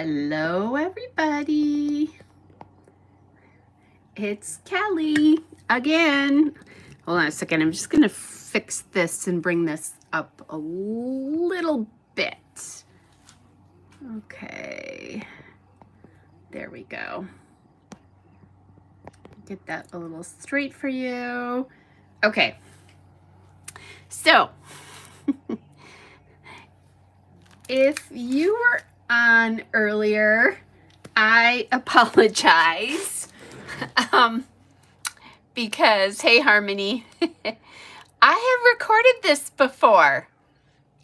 Hello, everybody. It's Kelly again. Hold on a second. I'm just going to fix this and bring this up a little bit. Okay. There we go. Get that a little straight for you. Okay. So, if you were on earlier, I apologize. Because, hey Harmony, I have recorded this before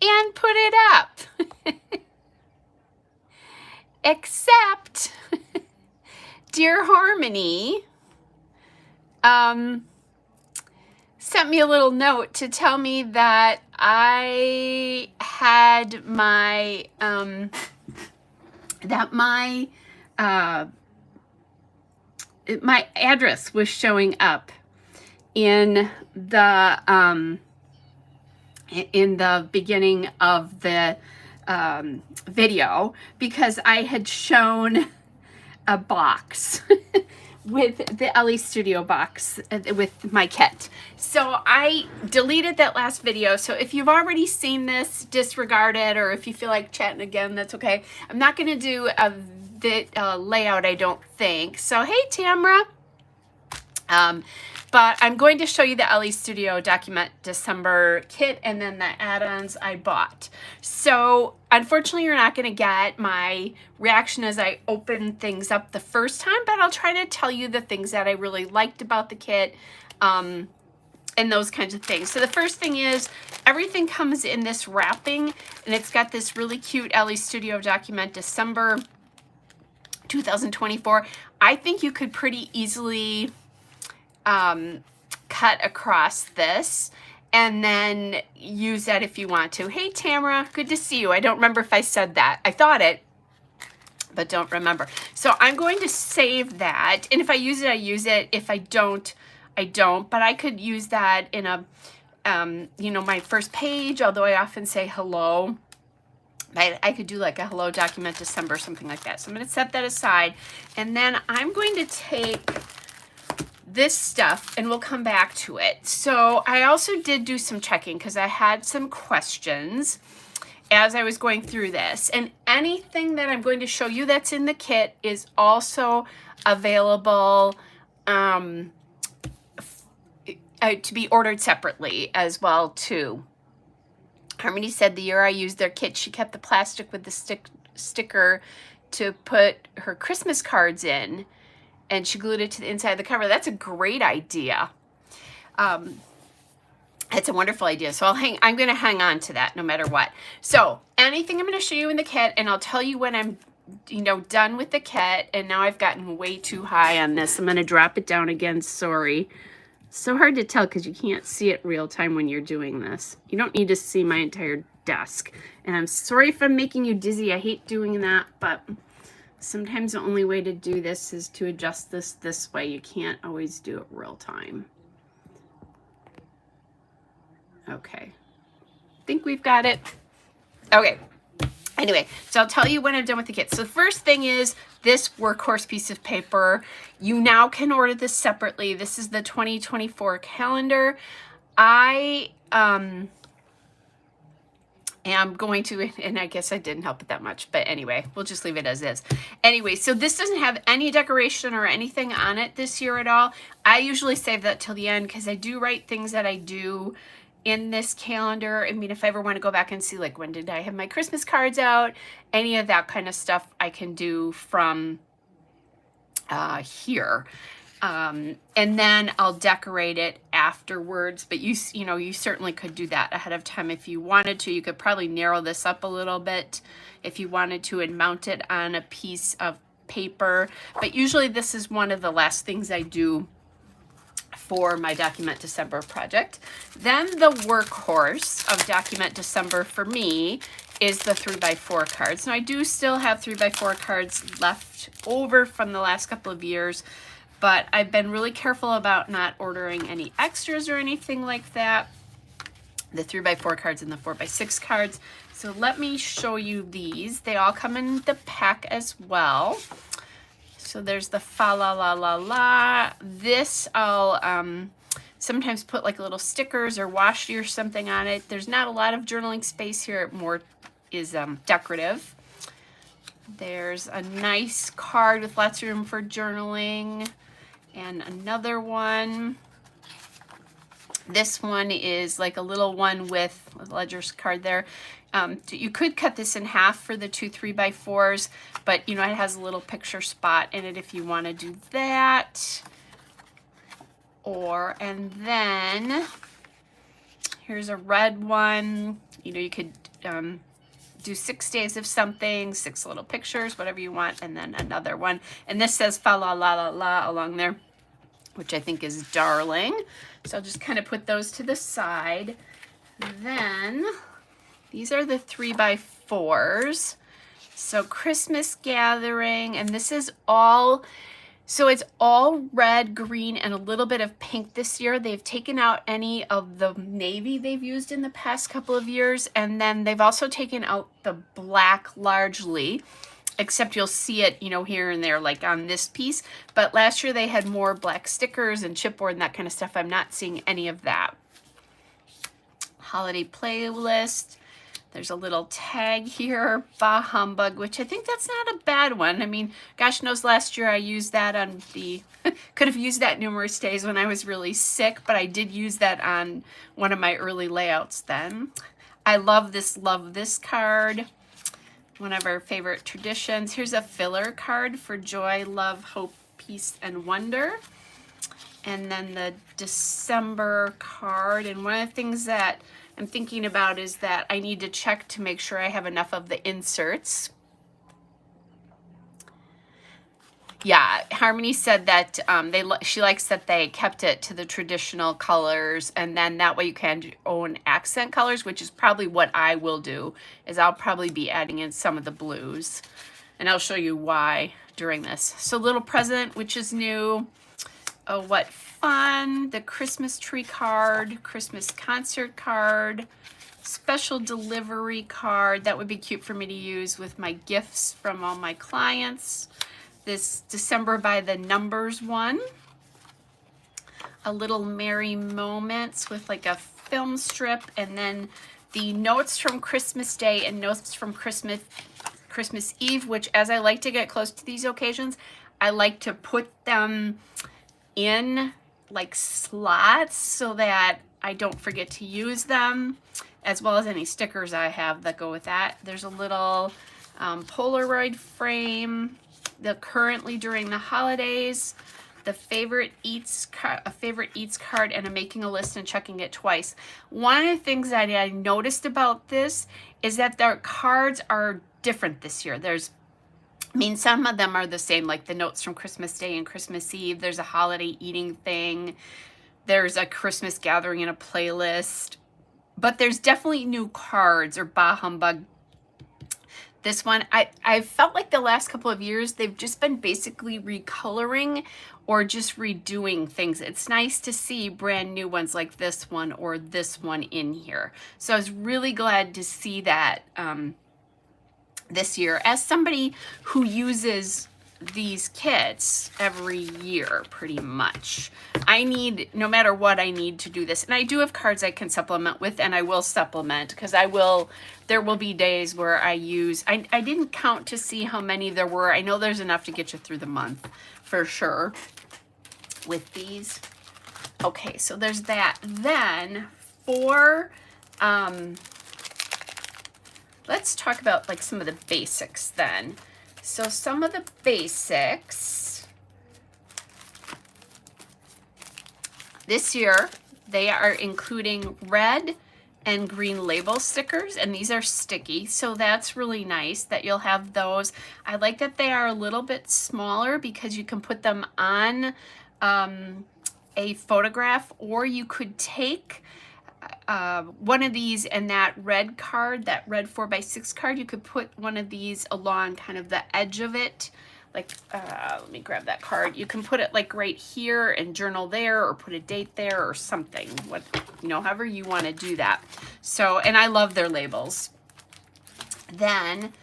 and put it up. Except, dear Harmony, sent me a little note to tell me that I had my, my address was showing up in the beginning of the video because I had shown a box with the Elle Studio box with my kit. So I deleted that last video. So if you've already seen this, disregard it, or if you feel like chatting again, that's okay. I'm not going to do a layout, I don't think. So hey, Tamra. But I'm going to show you the Elle Studio Document December kit and then the add-ons I bought. So unfortunately, you're not going to get my reaction as I open things up the first time, but I'll try to tell you the things that I really liked about the kit and those kinds of things. So the first thing is everything comes in this wrapping, and it's got this really cute Elle Studio Document December 2024. I think you could pretty easily cut across this and then use that if you want to. Hey Tamara, good to see you. I don't remember if I said that. I thought it, but don't remember. So I'm going to save that, and if I use it, I use it. If I don't, I don't. But I could use that in a you know, my first page, although I often say hello. I could do like a hello document December, something like that. So I'm going to set that aside, and then I'm going to take this stuff and we'll come back to it. So I also did do some checking because I had some questions as I was going through this, and anything that I'm going to show you that's in the kit is also available to be ordered separately as well too. Harmony said the year I used their kit, she kept the plastic with the sticker to put her Christmas cards in, and she glued it to the inside of the cover. That's a great idea. It's a wonderful idea. So I'm going to hang on to that no matter what. So anything I'm going to show you in the kit, and I'll tell you when I'm, you know, done with the kit. And now I've gotten way too high on this. I'm going to drop it down again. Sorry. So hard to tell because you can't see it real time when you're doing this. You don't need to see my entire desk. And I'm sorry if I'm making you dizzy. I hate doing that, but sometimes the only way to do this is to adjust this way. You can't always do it real time. Okay. Think we've got it. Okay. Anyway, so I'll tell you when I'm done with the kit. So the first thing is this workhorse piece of paper. You now can order this separately. This is the 2024 calendar. I am going to, and I guess I didn't help it that much, but anyway, we'll just leave it as is. Anyway, so this doesn't have any decoration or anything on it this year at all. I usually save that till the end because I do write things that I do in this calendar. I mean, if I ever want to go back and see, like, when did I have my Christmas cards out, any of that kind of stuff I can do from here. And then I'll decorate it afterwards, but you know, you certainly could do that ahead of time if you wanted to. You could probably narrow this up a little bit if you wanted to and mount it on a piece of paper. But usually this is one of the last things I do for my Document December project. Then the workhorse of Document December for me is the 3x4 cards. Now I do still have 3x4 cards left over from the last couple of years, but I've been really careful about not ordering any extras or anything like that. The 3x4 cards and the 4x6 cards. So let me show you these. They all come in the pack as well. So there's the fa la la la la. This I'll sometimes put like little stickers or washi or something on it. There's not a lot of journaling space here. More is decorative. There's a nice card with lots of room for journaling. And another one. This one is like a little one with a ledger's card there. You could cut this in half for the 2 3x4s, but you know, it has a little picture spot in it if you want to do that. And then here's a red one. You know, you could do 6 days of something, 6 little pictures, whatever you want, and then another one. And this says fa la la la la along there, which I think is darling. So I'll just kind of put those to the side. Then these are the 3x4s. So Christmas gathering, and this is all, so it's all red, green, and a little bit of pink this year. They've taken out any of the navy they've used in the past couple of years, and then they've also taken out the black largely, except you'll see it, you know, here and there, like on this piece. But last year they had more black stickers and chipboard and that kind of stuff. I'm not seeing any of that. Holiday playlist. There's a little tag here, Bah Humbug, which I think that's not a bad one. I mean, gosh knows last year I used that on the, could have used that numerous days when I was really sick, but I did use that on one of my early layouts then. I love this card. One of our favorite traditions. Here's a filler card for joy, love, hope, peace, and wonder. And then the December card. And one of the things that I'm thinking about is that I need to check to make sure I have enough of the inserts. Yeah, Harmony said that she likes that they kept it to the traditional colors, and then that way you can do your own accent colors, which is probably what I will do, is I'll probably be adding in some of the blues, and I'll show you why during this. So little present, which is new. Oh, what fun. The Christmas tree card, Christmas concert card, special delivery card. That would be cute for me to use with my gifts from all my clients. This December by the Numbers one. A little Merry Moments with like a film strip, and then the notes from Christmas Day and notes from Christmas Eve, which as I like to get close to these occasions, I like to put them in like slots so that I don't forget to use them, as well as any stickers I have that go with that. There's a little Polaroid frame. The currently during the holidays, the favorite eats card, and I'm making a list and checking it twice. One of the things that I noticed about this is that their cards are different this year. I mean, some of them are the same, like the notes from Christmas Day and Christmas Eve. There's a holiday eating thing. There's a Christmas gathering and a playlist. But there's definitely new cards or Bah Humbug. This one, I felt like the last couple of years, they've just been basically recoloring or just redoing things. It's nice to see brand new ones like this one or this one in here. So I was really glad to see that this year. As somebody who uses these kits every year, pretty much, I need, no matter what, I need to do this. And I do have cards I can supplement with, and I will supplement, because there will be days where I use, I didn't count to see how many there were. I know there's enough to get you through the month for sure with these. Okay, so there's that. Then for, let's talk about like some of the basics then. So some of the basics this year, they are including red and green label stickers, and these are sticky, so that's really nice that you'll have those. I like that they are a little bit smaller because you can put them on a photograph, or you could take one of these and that red card, that red 4x6 card, you could put one of these along kind of the edge of it. Like, let me grab that card. You can put it like right here and journal there, or put a date there or something. What, you know, however you want to do that. So, and I love their labels. Then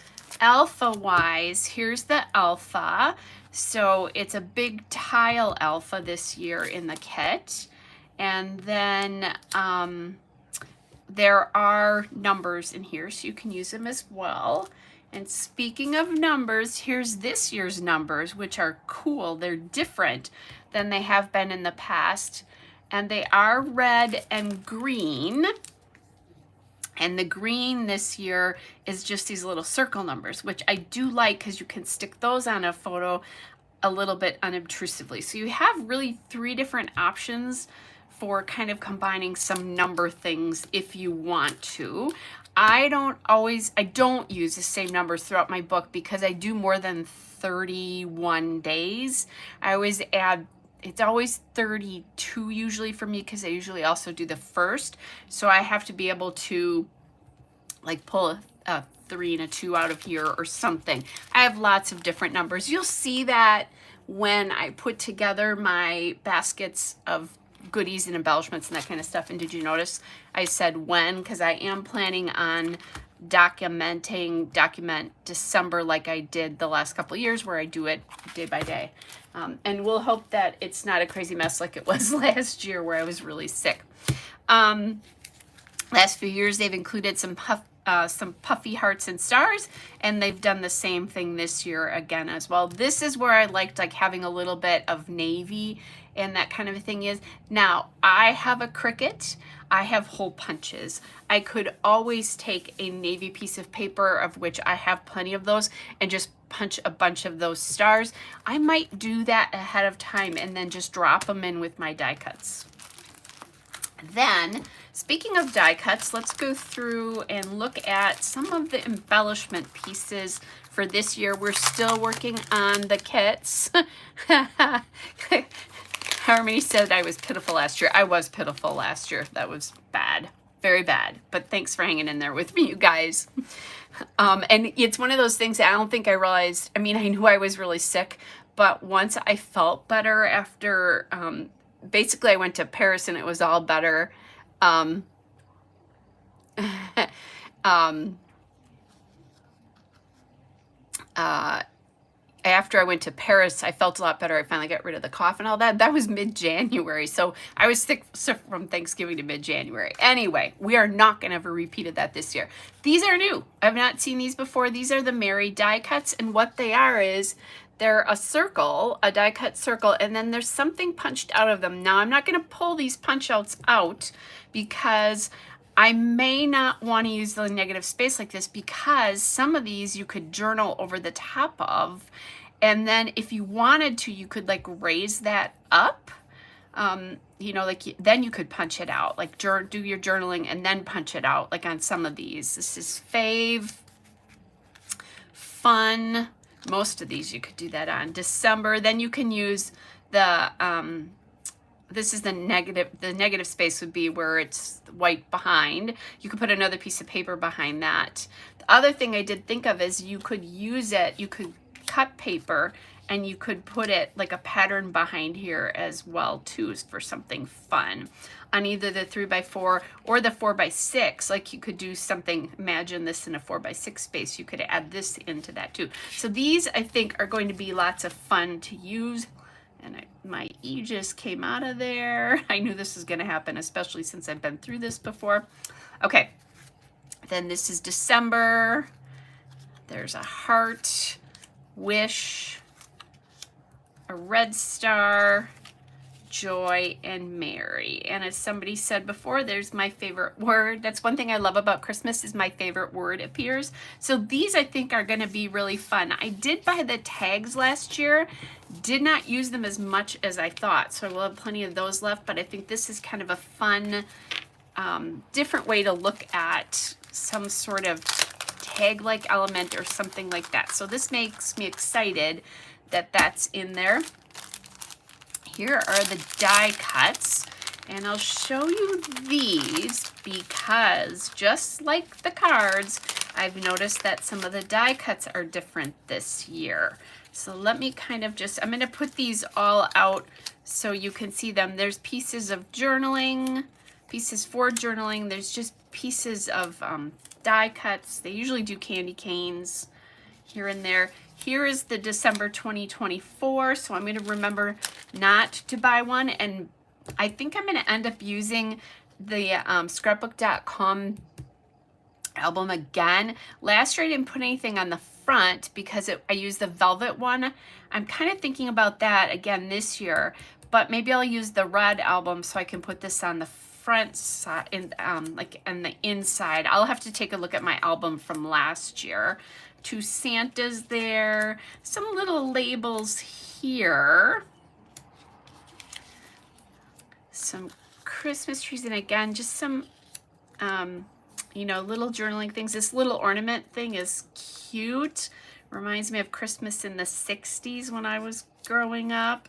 alpha wise, here's the alpha. So it's a big tile alpha this year in the kit. And then there are numbers in here, so you can use them as well. And speaking of numbers, here's this year's numbers, which are cool. They're different than they have been in the past. And they are red and green. And the green this year is just these little circle numbers, which I do like because you can stick those on a photo a little bit unobtrusively. So you have really 3 different options for kind of combining some number things if you want to. I don't use the same numbers throughout my book because I do more than 31 days. I always add, it's always 32 usually for me because I usually also do the first. So I have to be able to like pull a 3 and a 2 out of here or something. I have lots of different numbers. You'll see that when I put together my baskets of goodies and embellishments and that kind of stuff. And did you notice I said when? Because I am planning on document December like I did the last couple of years, where I do it day by day. And we'll hope that it's not a crazy mess like it was last year where I was really sick. Last few years they've included some puffy hearts and stars, and they've done the same thing this year again as well. This is where I liked like having a little bit of navy and that kind of a thing is. Now, I have a Cricut. I have hole punches. I could always take a navy piece of paper, of which I have plenty of those, and just punch a bunch of those stars. I might do that ahead of time and then just drop them in with my die cuts. Then, speaking of die cuts, let's go through and look at some of the embellishment pieces for this year. We're still working on the kits. Harmony said I was pitiful last year. I was pitiful last year. That was bad. Very bad. But thanks for hanging in there with me, you guys. And it's one of those things that I don't think I realized. I mean, I knew I was really sick, but once I felt better after, basically I went to Paris and it was all better. After I went to Paris, I felt a lot better. I finally got rid of the cough and all that. That was mid-January. So I was sick from Thanksgiving to mid-January. Anyway, we are not going to have a repeat of that this year. These are new. I've not seen these before. These are the Mary die cuts. And what they are is they're a circle, a die cut circle, and then there's something punched out of them. Now, I'm not going to pull these punch outs out because I may not want to use the negative space like this, because some of these you could journal over the top of, and then if you wanted to, you could like raise that up, you know, like then you could punch it out, like do your journaling and then punch it out, like on some of these. This is Fave, Fun. Most of these you could do that on. December. Then you can use the this is the negative space would be where it's white behind. You could put another piece of paper behind that. The other thing I did think of is you could use it, you could cut paper and you could put it like a pattern behind here as well too, for something fun on either the 3x4 or the 4x6. Like you could do something, imagine this in a 4x6 space, you could add this into that too. So these I think are going to be lots of fun to use. And my E just came out of there. I knew this was going to happen, especially since I've been through this before. Okay, then this is December. There's a heart, wish, a red star, joy, and Mary. And as somebody said before, there's my favorite word. That's one thing I love about Christmas, is my favorite word appears. So these I think are going to be really fun. I did buy the tags last year, did not use them as much as I thought, so I will have plenty of those left, but I think this is kind of a fun, different way to look at some sort of tag-like element or something like that. So this makes me excited that that's in there. Here are the die cuts, and I'll show you these because just like the cards, I've noticed that some of the die cuts are different this year. So let me kind of just, I'm going to put these all out so you can see them. There's pieces of journaling, pieces for journaling. There's just pieces of die cuts. They usually do candy canes here and there. Here is the December 2024, so I'm going to remember not to buy one, and I think I'm going to end up using the scrapbook.com album again. Last year I didn't put anything on the front because I used the velvet one. I'm kind of thinking about that again this year, but maybe I'll use the red album so I can put this on the front side, like on the inside. I'll have to take a look at my album from last year. 2 Santas there, some little labels here, some Christmas trees, and again, just some, you know, little journaling things. This little ornament thing is cute. Reminds me of Christmas in the 60s when I was growing up.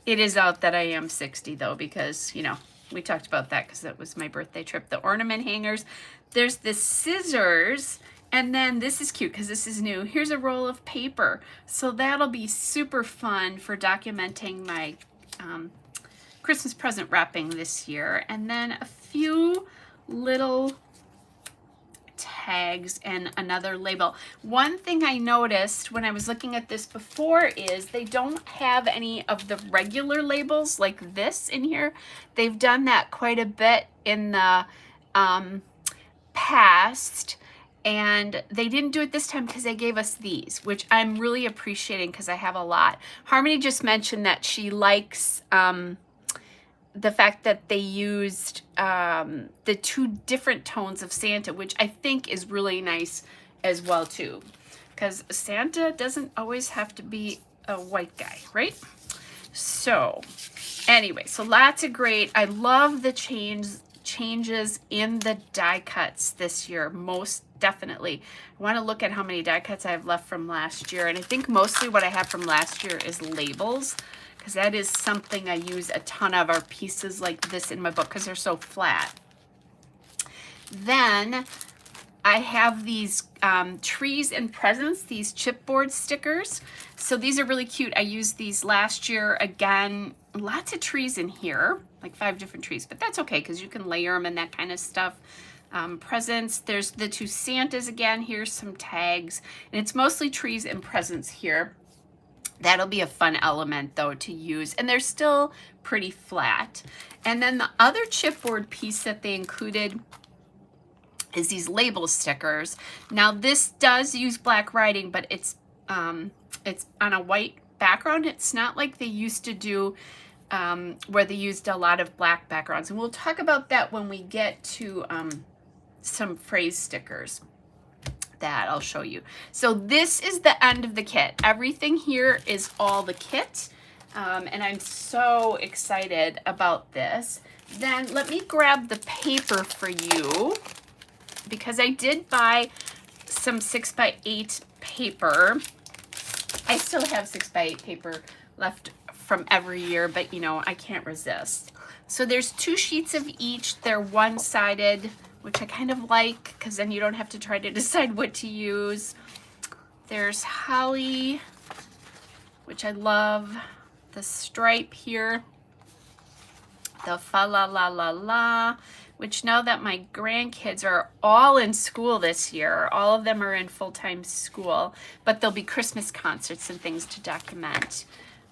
It is out that I am 60 though, because, you know, we talked about that because that was my birthday trip. The ornament hangers. There's the scissors, and then this is cute because this is new. Here's a roll of paper. So that'll be super fun for documenting my Christmas present wrapping this year. And then a few little tags and another label. One thing I noticed when I was looking at this before is they don't have any of the regular labels like this in here. They've done that quite a bit in the past, and they didn't do it this time because they gave us these, which I'm really appreciating because I have a lot. Harmony just mentioned that she likes the fact that they used the 2 different tones of Santa, which I think is really nice as well too, because Santa doesn't always have to be a white guy, right? So anyway, so lots of great, I love the changes in the die cuts this year, most definitely. I want to look at how many die cuts I have left from last year, and I think mostly what I have from last year is labels, because that is something I use a ton of, are pieces like this in my book because they're so flat. Then I have these trees and presents, these chipboard stickers. So these are really cute. I used these last year again. Lots of trees in here, like 5 different trees, but that's okay because you can layer them and that kind of stuff. Presents, there's the 2 Santas again. Here's some tags, and it's mostly trees and presents here. That'll be a fun element though to use, and they're still pretty flat. And then the other chipboard piece that they included is these label stickers. Now this does use black writing, but it's on a white background. It's not like they used to do where they used a lot of black backgrounds, and we'll talk about that when we get to some phrase stickers that I'll show you. So this is the end of the kit. Everything here is all the kit, and I'm so excited about this. Then let me grab the paper for you, because I did buy some 6x8 paper. I still have 6x8 paper left from every year, but you know, I can't resist. So there's 2 sheets of each. They're one-sided, which I kind of like because then you don't have to try to decide what to use. There's holly, which I love. The stripe here. The fa la la la la, which now that my grandkids are all in school this year, all of them are in full-time school, but there'll be Christmas concerts and things to document.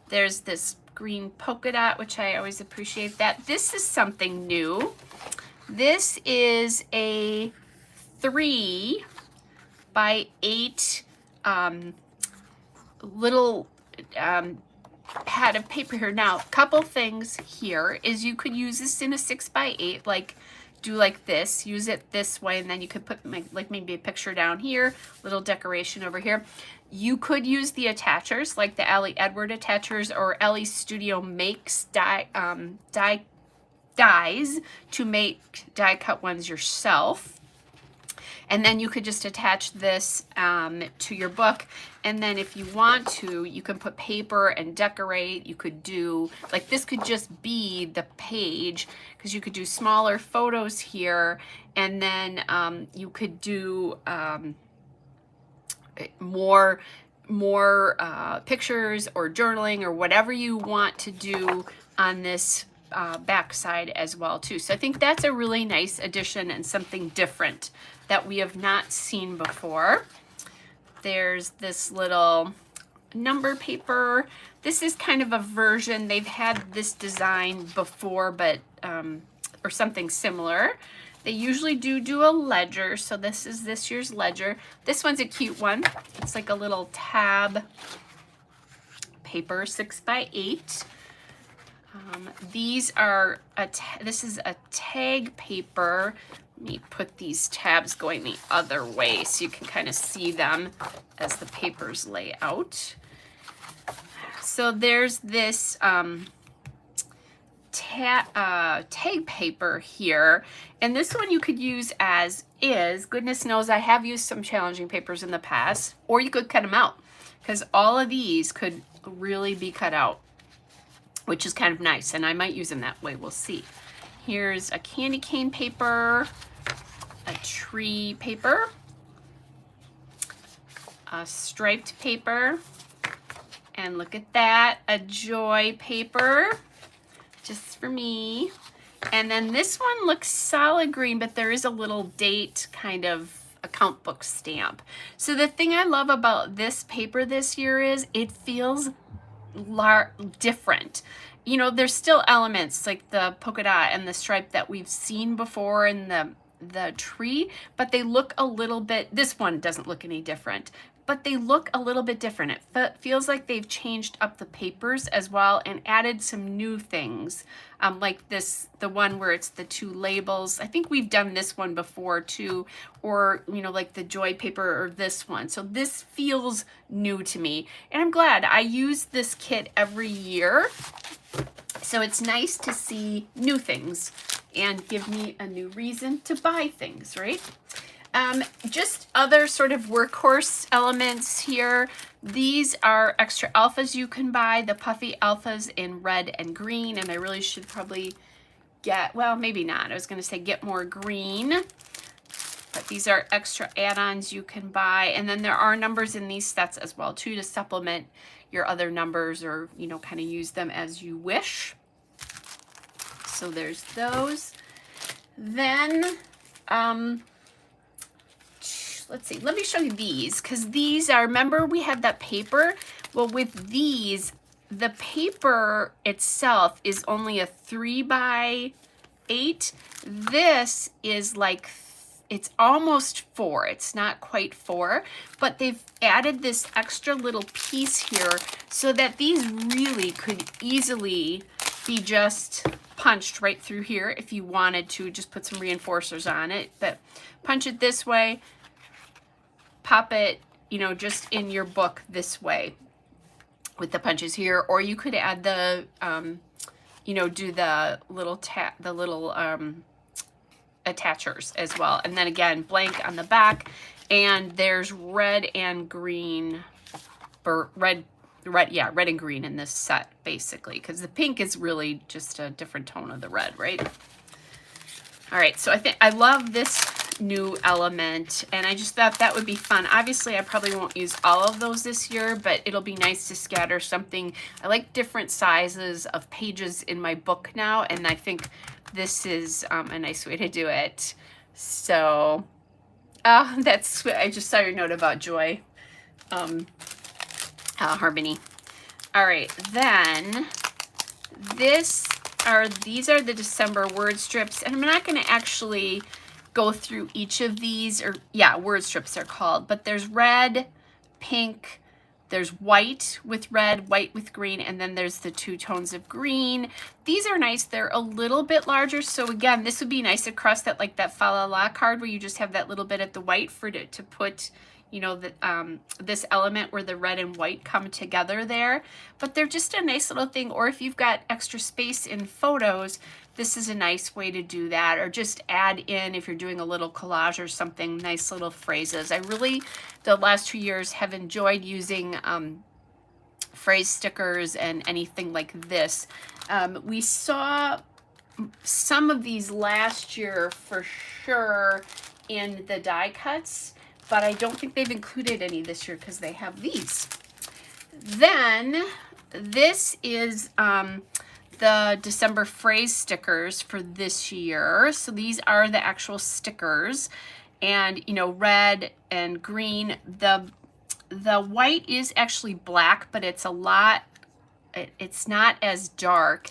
There's this green polka dot, which I always appreciate that. This is something new. This is a 3x8 little pad of paper here. Now, a couple things here is you could use this in a 6x8, like do like this, use it this way, and then you could put like maybe a picture down here, little decoration over here. You could use the attachers, like the Ellie Edward attachers, or Ellie Studio makes dies to make die cut ones yourself. And then you could just attach this to your book. And then if you want to, you can put paper and decorate. You could do, like this could just be the page, because you could do smaller photos here. And then you could do more pictures or journaling or whatever you want to do on this back side as well too. So I think that's a really nice addition and something different that we have not seen before. There's this little number paper. This is kind of a version. They've had this design before, but or something similar. They usually do a ledger, so this is this year's ledger. This one's a cute one. It's like a little tab paper, 6x8. These are this is a tag paper. Let me put these tabs going the other way so you can kind of see them as the papers lay out. So there's this tag paper here, and this one you could use as is. Goodness knows I have used some challenging papers in the past, or you could cut them out, because all of these could really be cut out, which is kind of nice, and I might use them that way. We'll see. Here's a candy cane paper, a tree paper, a striped paper, and look at that, a joy paper, just for me. And then this one looks solid green, but there is a little date kind of account book stamp. So the thing I love about this paper this year is it feels different. You know, there's still elements like the polka dot and the stripe that we've seen before in the tree, but they look a little bit, this one doesn't look any different, but they look a little bit different. It feels like they've changed up the papers as well and added some new things, like this, the one where it's the two labels. I think we've done this one before too, or, you know, like the joy paper or this one. So this feels new to me, and I'm glad. I use this kit every year, so it's nice to see new things and give me a new reason to buy things, right? Just other sort of workhorse elements here. These are extra alphas you can buy, the puffy alphas in red and green, and I really should probably get, well, maybe not. I was going to say get more green, but these are extra add-ons you can buy. And then there are numbers in these sets as well too, to supplement your other numbers, or, you know, kind of use them as you wish. So there's those. Then, let's see, let me show you these, because these are, remember we had that paper? Well, with these, the paper itself is only a 3x8. This is like, it's almost 4. It's not quite 4, but they've added this extra little piece here so that these really could easily be just punched right through here if you wanted to. Just put some reinforcers on it, but punch it this way, pop it, you know, just in your book this way with the punches here, or you could add the, you know, do the little attachers as well. And then again, blank on the back, and there's red and green, or red and green in this set, basically, because the pink is really just a different tone of the red, right? All right, so I think I love this new element, and I just thought that would be fun. Obviously, I probably won't use all of those this year, but it'll be nice to scatter something. I like different sizes of pages in my book now, and I think this is a nice way to do it. So, that's, I just saw your note about Joy. Harmony. All right, then these are the December word strips, and I'm not going to actually go through each of these, or yeah, word strips are called, but there's red, pink, there's white with red, white with green, and then there's the two tones of green. These are nice. They're a little bit larger, so again, this would be nice across that, like that fa la la card where you just have that little bit at the white for to put, you know, the, this element where the red and white come together there. But they're just a nice little thing, or if you've got extra space in photos, this is a nice way to do that, or just add in, if you're doing a little collage or something, nice little phrases. I really, the last 2 years, have enjoyed using phrase stickers and anything like this. We saw some of these last year for sure in the die cuts, but I don't think they've included any this year because they have these. Then this is the the December phrase stickers for this year. So these are the actual stickers, and you know, red and green. The white is actually black, but it's a lot, it's not as dark.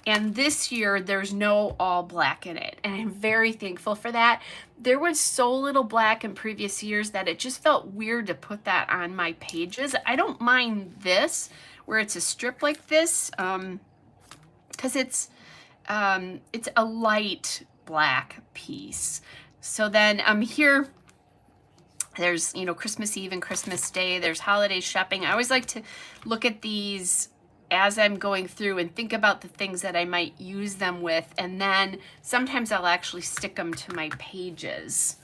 And this year there's no all black in it, and I'm very thankful for that. There was so little black in previous years that it just felt weird to put that on my pages. I don't mind this, where it's a strip like this, because it's a light black piece. So then here, there's, you know, Christmas Eve and Christmas Day. There's holiday shopping. I always like to look at these as I'm going through and think about the things that I might use them with. And then sometimes I'll actually stick them to my pages.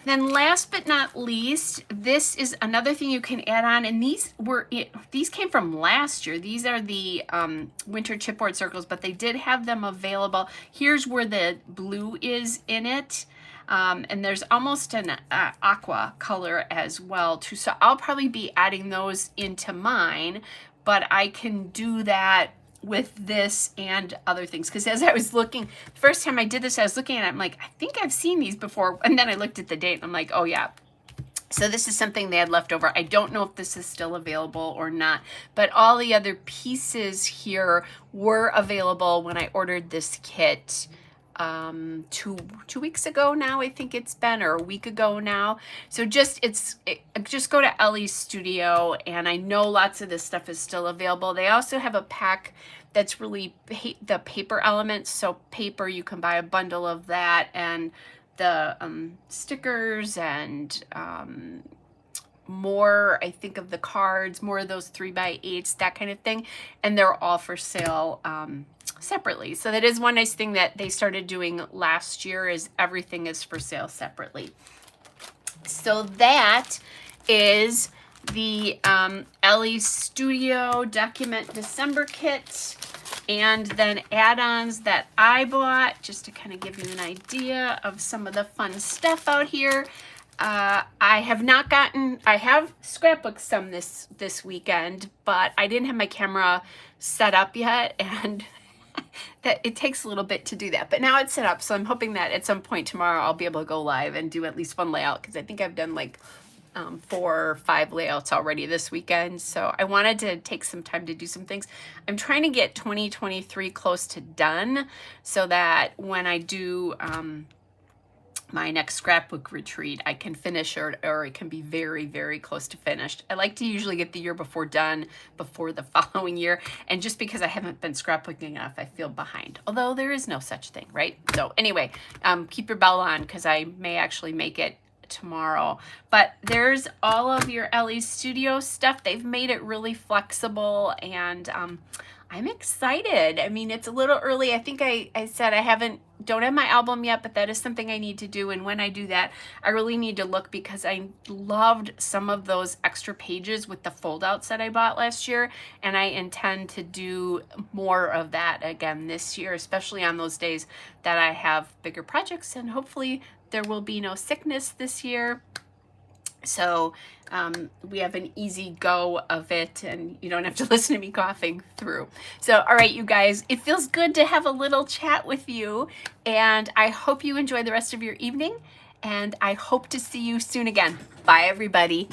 Then last but not least, this is another thing you can add on. And these came from last year. These are the winter chipboard circles, but they did have them available. Here's where the blue is in it. And there's almost an aqua color as well too. So I'll probably be adding those into mine, but I can do that with this and other things. Because as I was looking, the first time I did this, I was looking at it, I'm like, I think I've seen these before. And then I looked at the date and I'm like, oh yeah. So this is something they had left over. I don't know if this is still available or not, but all the other pieces here were available when I ordered this kit two weeks ago now, I think it's been, or a week ago now. So just go to Ellie's Studio, and I know lots of this stuff is still available. They also have a pack that's really the paper elements. So paper, you can buy a bundle of that, and the stickers, and more, I think, of the cards, more of those 3x8s, that kind of thing. And they're all for sale separately. So that is one nice thing that they started doing last year, is everything is for sale separately. So that is the Elle Studio Document December kit, and then add-ons that I bought, just to kind of give you an idea of some of the fun stuff out here. I have scrapbooked some this weekend, but I didn't have my camera set up yet, and that it takes a little bit to do that. But now it's set up, so I'm hoping that at some point tomorrow I'll be able to go live and do at least one layout, because I think I've done like 4 or 5 layouts already this weekend. So I wanted to take some time to do some things. I'm trying to get 2023 close to done, so that when I do my next scrapbook retreat, I can finish, or it can be very, very close to finished. I like to usually get the year before done before the following year. And just because I haven't been scrapbooking enough, I feel behind. Although there is no such thing, right? So anyway, keep your bell on, because I may actually make it tomorrow. But there's all of your Elle Studio stuff. They've made it really flexible, and I'm excited. I mean, it's a little early. I think I said I don't have my album yet, but that is something I need to do. And when I do that, I really need to look, because I loved some of those extra pages with the foldouts that I bought last year. And I intend to do more of that again this year, especially on those days that I have bigger projects, and hopefully there will be no sickness this year. So we have an easy go of it, and you don't have to listen to me coughing through. So, all right, you guys, it feels good to have a little chat with you, and I hope you enjoy the rest of your evening, and I hope to see you soon again. Bye, everybody.